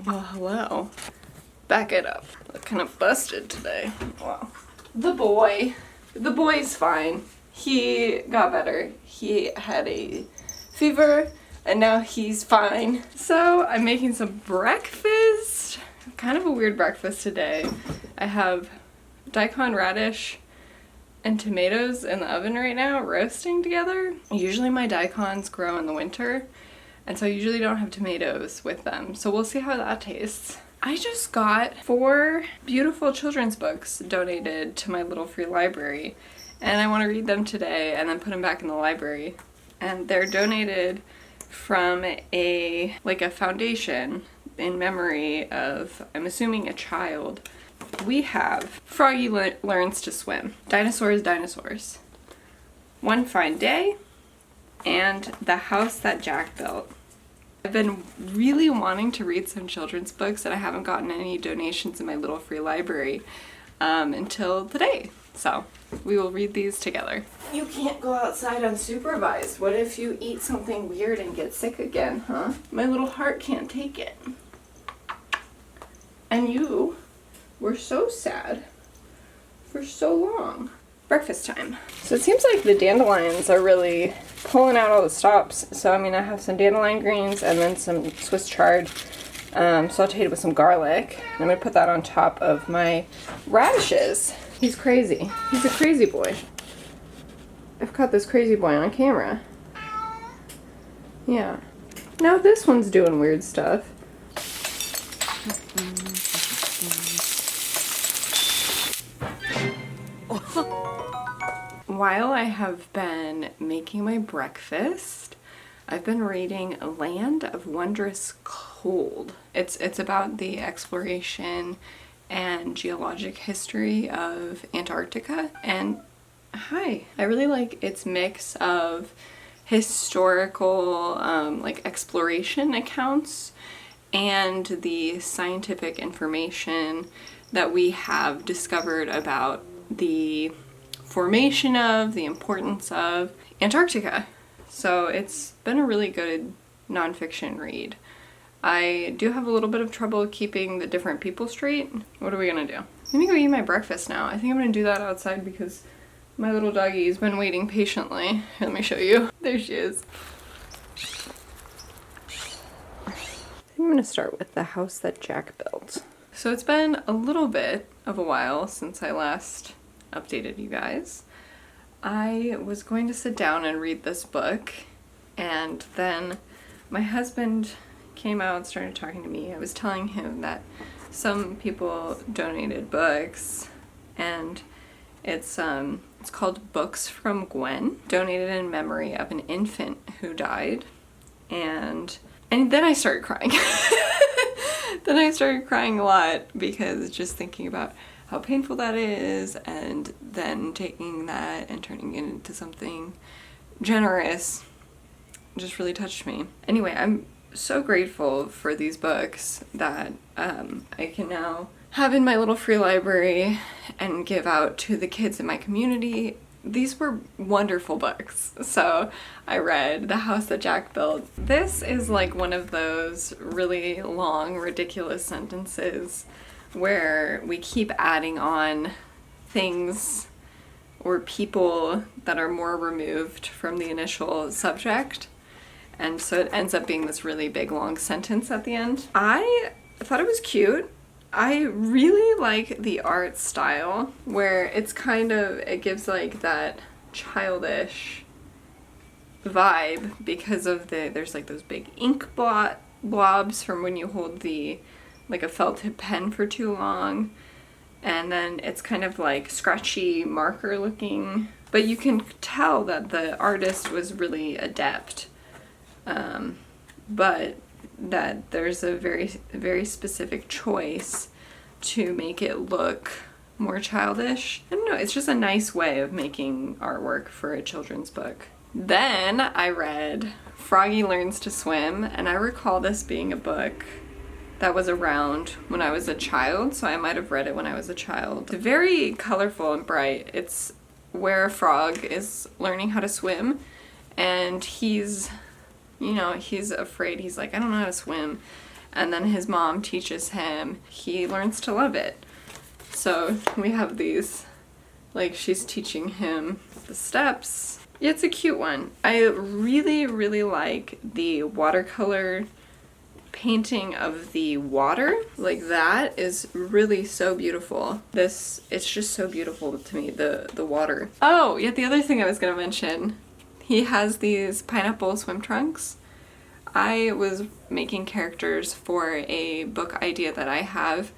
Well, hello. Back it up. Look kind of busted today. Wow. The boy's fine. He got better. He had a fever and now he's fine. So I'm making some breakfast. Kind of a weird breakfast today. I have daikon radish and tomatoes in the oven right now, roasting together. Usually my daikons grow in the winter, and so I usually don't have tomatoes with them. So we'll see how that tastes. I just got 4 beautiful children's books donated to my little free library, and I want to read them today and then put them back in the library. And they're donated from a foundation in memory of, I'm assuming, a child. We have Froggy Learns to Swim, Dinosaurs, One Fine Day, and The House That Jack Built. I've been really wanting to read some children's books and I haven't gotten any donations in my little free library until today. So we will read these together. You can't go outside unsupervised. What if you eat something weird and get sick again, huh? My little heart can't take it. And you were so sad for so long. Breakfast time. So it seems like the dandelions are really pulling out all the stops. So I mean, I have some dandelion greens and then some Swiss chard sauteed with some garlic. I'm gonna put that on top of my radishes. He's crazy. He's a crazy boy. I've caught this crazy boy on camera. Yeah. Now this one's doing weird stuff. While I have been making my breakfast, I've been reading Land of Wondrous Cold. It's about the exploration and geologic history of Antarctica, and I really like its mix of historical exploration accounts and the scientific information that we have discovered about the formation of, the importance of Antarctica. So it's been a really good nonfiction read. I do have a little bit of trouble keeping the different people straight. What are we gonna do? I'm gonna go eat my breakfast now. I think I'm gonna do that outside because my little doggy's been waiting patiently. Here, let me show you. There she is. I'm gonna start with The House That Jack Built. So it's been a little bit of a while since I last updated you guys. I was going to sit down and read this book, and then my husband came out and started talking to me. I was telling him that some people donated books, and it's called Books From Gwen, donated in memory of an infant who died. And then I started crying. Then I started crying a lot because just thinking about how painful that is, and then taking that and turning it into something generous just really touched me. Anyway, I'm so grateful for these books that I can now have in my little free library and give out to the kids in my community. These were wonderful books. So I read The House That Jack Built. This is like one of those really long, ridiculous sentences where we keep adding on things or people that are more removed from the initial subject. And so it ends up being this really big long sentence at the end. I thought it was cute. I really like the art style where it gives like that childish vibe because of there's like those big ink blobs from when you hold a felt tip pen for too long, and then it's kind of like scratchy marker looking, but you can tell that the artist was really adept, but that there's a very, very specific choice to make it look more childish. I don't know, it's just a nice way of making artwork for a children's book. Then I read Froggy Learns to Swim, and I recall this being a book that was around when I was a child, so I might have read it when I was a child. It's very colorful and bright. It's where a frog is learning how to swim, and he's afraid. He's like, I don't know how to swim. and then his mom teaches him, he learns to love it. So we have these, like, she's teaching him the steps. Yeah, it's a cute one. I really, really like the watercolor painting of the water. Like, that is really so beautiful. It's just so beautiful to me, the water. Oh, yeah, the other thing I was gonna mention, he has these pineapple swim trunks. I was making characters for a book idea that I have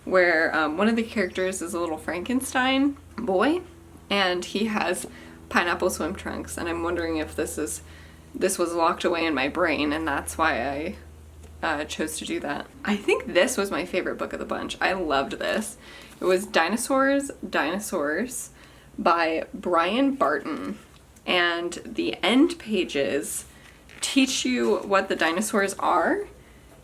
where one of the characters is a little Frankenstein boy, and he has pineapple swim trunks, and I'm wondering if this was locked away in my brain, and that's why I chose to do that. I think this was my favorite book of the bunch. I loved this. It was Dinosaurs by Brian Barton, and the end pages teach you what the dinosaurs are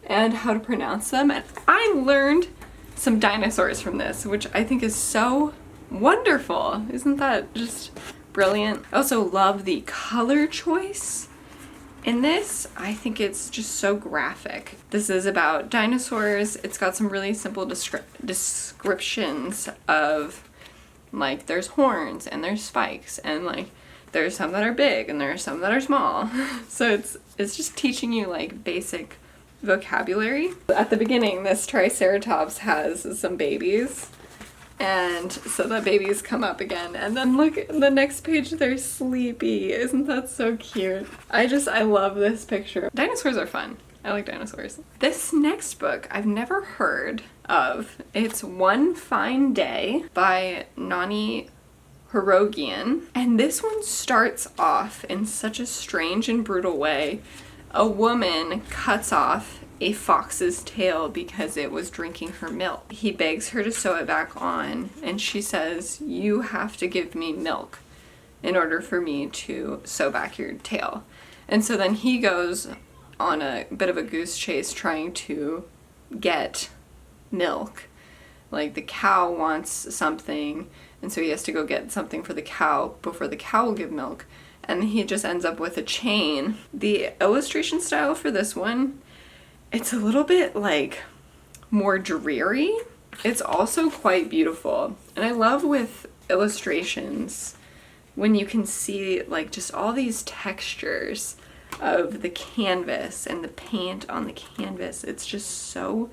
and how to pronounce them, and I learned some dinosaurs from this, which I think is so wonderful. Isn't that just brilliant? I also love the color choice in this. I think it's just so graphic. This is about dinosaurs. It's got some really simple descriptions of, like, there's horns and there's spikes, and like there's some that are big and there are some that are small. So it's just teaching you like basic vocabulary. At the beginning, this Triceratops has some babies, and so the babies come up again, and then look at the next page, they're sleepy. Isn't that so cute? I love this picture. Dinosaurs are fun. I like dinosaurs. This next book I've never heard of. It's One Fine Day by Nani Hirogian, and this one starts off in such a strange and brutal way. A woman cuts off a fox's tail because it was drinking her milk. He begs her to sew it back on, and she says, "You have to give me milk in order for me to sew back your tail." And so then he goes on a bit of a goose chase trying to get milk. Like, the cow wants something, and so he has to go get something for the cow before the cow will give milk. And he just ends up with a chain. The illustration style for this one, it's a little bit like more dreary. It's also quite beautiful. And I love with illustrations when you can see like just all these textures of the canvas and the paint on the canvas. It's just so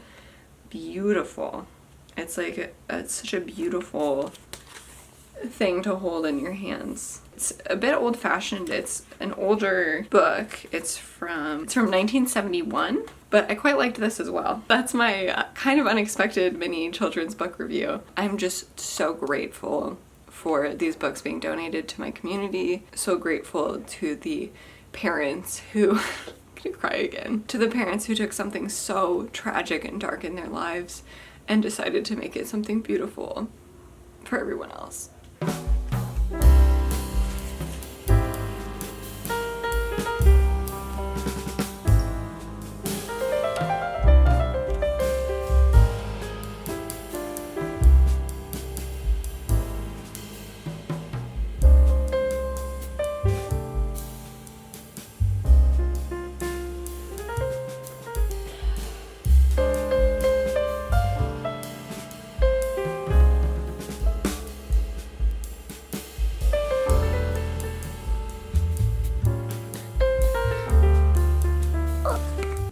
beautiful. It's like it's such a beautiful thing to hold in your hands. It's a bit old-fashioned. It's an older book. It's from 1971, but I quite liked this as well. That's my kind of unexpected mini children's book review. I'm just so grateful for these books being donated to my community. So grateful to the parents who I'm gonna cry again. To the parents who took something so tragic and dark in their lives and decided to make it something beautiful for everyone else.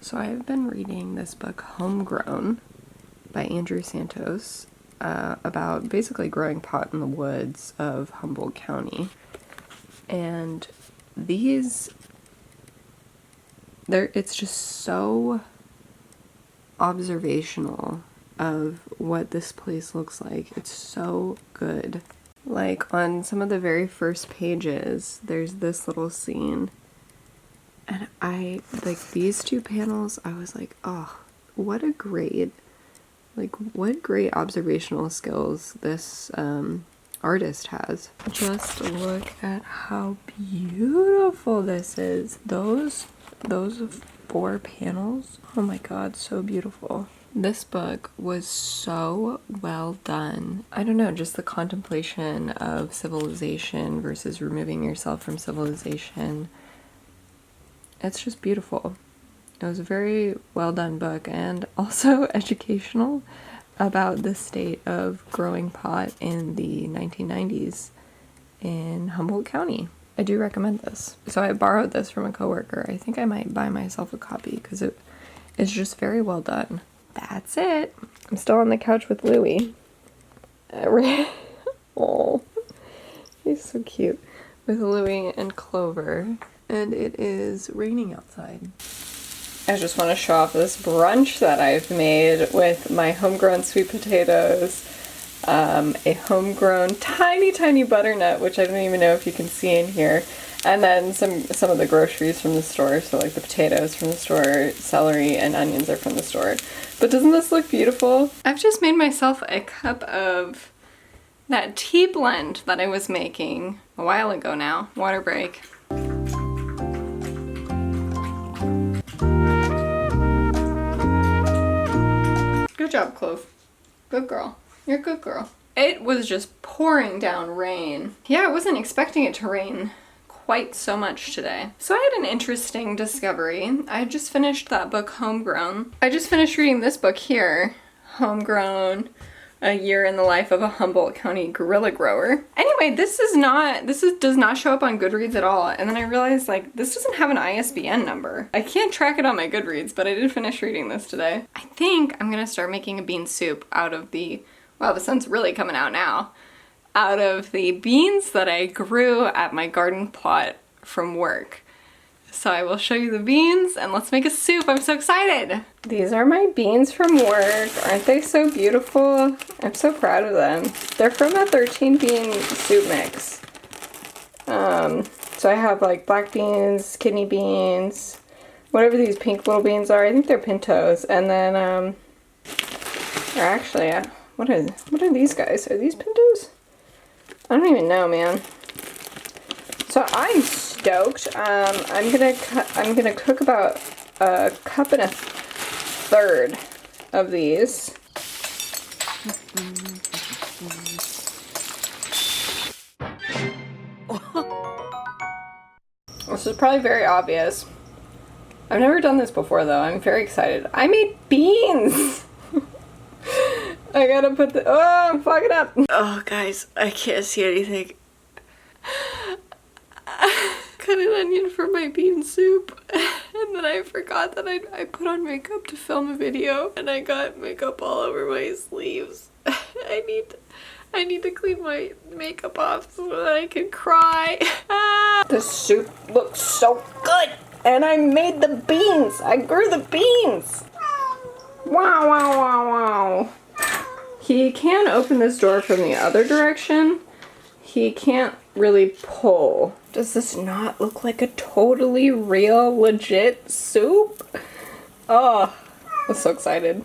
So I've been reading this book, Homegrown, by Andrew Santos, about basically growing pot in the woods of Humboldt County. And it's just so observational of what this place looks like. It's so good. Like, on some of the very first pages, there's this little scene. And these two panels, I was like, oh, what great observational skills this artist has. Just look at how beautiful this is. Those 4 panels, oh my god, so beautiful. This book was so well done. I don't know, just the contemplation of civilization versus removing yourself from civilization. It's just beautiful. It was a very well done book and also educational about the state of growing pot in the 1990s in Humboldt County. I do recommend this. So I borrowed this from a coworker. I think I might buy myself a copy because it is just very well done. That's it. I'm still on the couch with Louie. Oh, he's so cute. With Louie and Clover. And it is raining outside. I just want to show off this brunch that I've made with my homegrown sweet potatoes, a homegrown tiny butternut, which I don't even know if you can see in here, and then some of the groceries from the store, so like the potatoes from the store, celery, and onions are from the store. But doesn't this look beautiful? I've just made myself a cup of that tea blend that I was making a while ago now. Water break. Good job, Clove. Good girl. You're a good girl. It was just pouring down rain. Yeah, I wasn't expecting it to rain quite so much today. So I had an interesting discovery. I just finished that book, Homegrown. I just finished reading this book here, Homegrown, A Year in the Life of a Humboldt County Guerrilla Grower. Anyway, this does not show up on Goodreads at all. And then I realized, like, this doesn't have an ISBN number. I can't track it on my Goodreads, but I did finish reading this today. I think I'm gonna start making a bean soup out of the, wow, the sun's really coming out now, out of the beans that I grew at my garden plot from work. So I will show you the beans and let's make a soup. I'm so excited. These are my beans from work. Aren't they so beautiful? I'm so proud of them. They're from a 13 bean soup mix. So I have like black beans, kidney beans, whatever these pink little beans are. I think they're pintos. And then, or actually, what are these guys? Are these pintos? I don't even know, man. So I'm stoked. I'm gonna cook about a cup and a third of these. This is probably very obvious. I've never done this before though. I'm very excited. I made beans! I gotta put the, oh, I'm fucking up. Oh guys, I can't see anything. Cut an onion for my bean soup, and then I forgot that I put on makeup to film a video, and I got makeup all over my sleeves. I need to clean my makeup off so that I can cry. This soup looks so good, and I made the beans. I grew the beans. Wow, wow, wow, wow. He can open this door from the other direction. He can't really pull. Does this not look like a totally real, legit soup? Oh, I'm so excited.